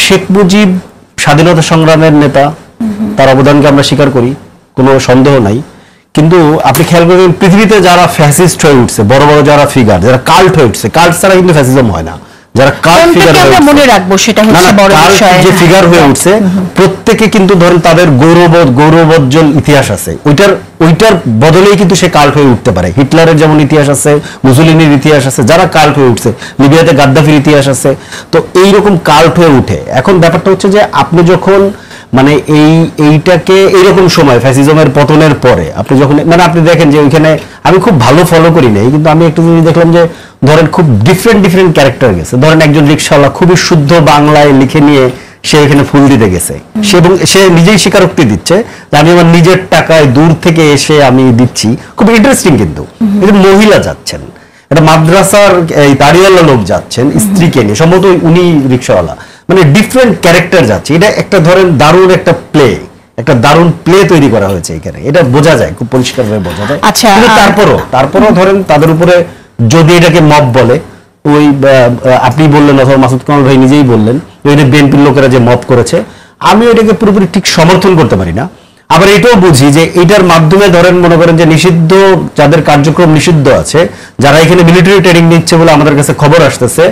শেখ মুজিব স্বাধীনতা সংগ্রামের নেতা, তার অবদানকে আমরা স্বীকার করি, কোনো সন্দেহ নাই। কিন্তু আপনি খেয়াল করবেন পৃথিবীতে যারা ফ্যাসিস্ট হয়ে উঠছে, বড় বড় যারা ফিগার, যারা কাল্ট হয়ে উঠছে, কাল্ট ছাড়া কিন্তু ফ্যাসিজম হয় না। যারা কাল্ট ফিগার আমরা মনে রাখবো সেটা হচ্ছে বড় বিষয়। যে ফিগার হয়ে উঠছে প্রত্যেকে কিন্তু ধরেন তাদের গৌরবোজ্জ্বল ইতিহাস আছে, ওইটার বদলেই কিন্তু সে কাল্ট হয়ে উঠতে পারে। হিটলারের যেমন ইতিহাস আছে, মুসলিনের ইতিহাস আছে, যারা কাল্ট হয়ে উঠছে, লিবিয়াতে গাদ্দাফির ইতিহাস আছে। তো এইরকম কাল্ট হয়ে উঠে। এখন ব্যাপারটা হচ্ছে যে আপনি যখন মানে এইটাকে এইরকম সময় ফ্যাসিজমের পতনের পরে আপনি যখন মানে আপনি দেখেন যে ওইখানে আমি খুব ভালো ফলো করি নাই, কিন্তু আমি একটু জিনিস দেখলাম যে ধরেন খুব ডিফারেন্ট ক্যারেক্টার গেছে। ধরেন একজন রিক্সাওয়ালা খুবই শুদ্ধ বাংলায় লিখে নিয়ে সে এখানে ফুল দিতে গেছে, এবং সে নিজেই স্বীকারোক্তি দিচ্ছে যে আমি আমার নিজের টাকায় দূর থেকে এসে আমি দিচ্ছি। খুব ইন্টারেস্টিং। কিন্তু মহিলা যাচ্ছেন, একটা মাদ্রাসার দাঁড়িয়ালা লোক যাচ্ছেন স্ত্রীকে নিয়ে, সম্ভবত উনি রিক্সাওয়ালা, মানে ডিফারেন্ট ক্যারেক্টার যাচ্ছে। এটা একটা ধরেন দারুণ একটা প্লে তৈরি করা হয়েছে এখানে, এটা বোঝা যায়, খুব পরিষ্কারভাবে বোঝা যায়। আচ্ছা, তারপরও ধরেন তাদের উপরে যদি এটাকে মব বলে, ওই আপনি বললেন অথবা মাসুদ কামাল ভাই নিজেই বললেন ওই বিএনপির লোকেরা যে মব করেছে, আমি এটাকে পুরোপুরি ঠিক সমর্থন করতে পারি না। আবার এটাও বুঝি যে এটার মাধ্যমে ধরেন মনে করেন যে নিষিদ্ধ যাদের কার্যক্রম নিষিদ্ধ আছে, যারা এখানে মিলিটারি ট্রেনিং নিচ্ছে বলে আমাদের কাছে খবর আসতেছে,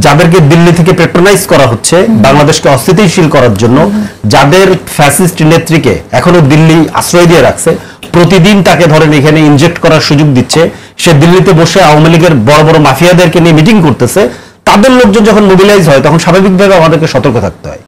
যাদেরকে দিল্লি থেকে পেট্রোনাইজ করা হচ্ছে বাংলাদেশকে অস্থিতিশীল করার জন্য, যাদের ফ্যাসিস্ট নেত্রীকে এখনো দিল্লি আশ্রয় দিয়ে রাখছে, প্রতিদিন তাকে ধরেন এখানে ইনজেক্ট করার সুযোগ দিচ্ছে, সে দিল্লিতে বসে আওয়ামী লীগের বড় বড় মাফিয়াদেরকে নিয়ে মিটিং করতেছে, তাদের লোকজন যখন মোবিলাইজ হয় তখন স্বাভাবিকভাবে আমাদেরকে সতর্ক থাকতে হয়।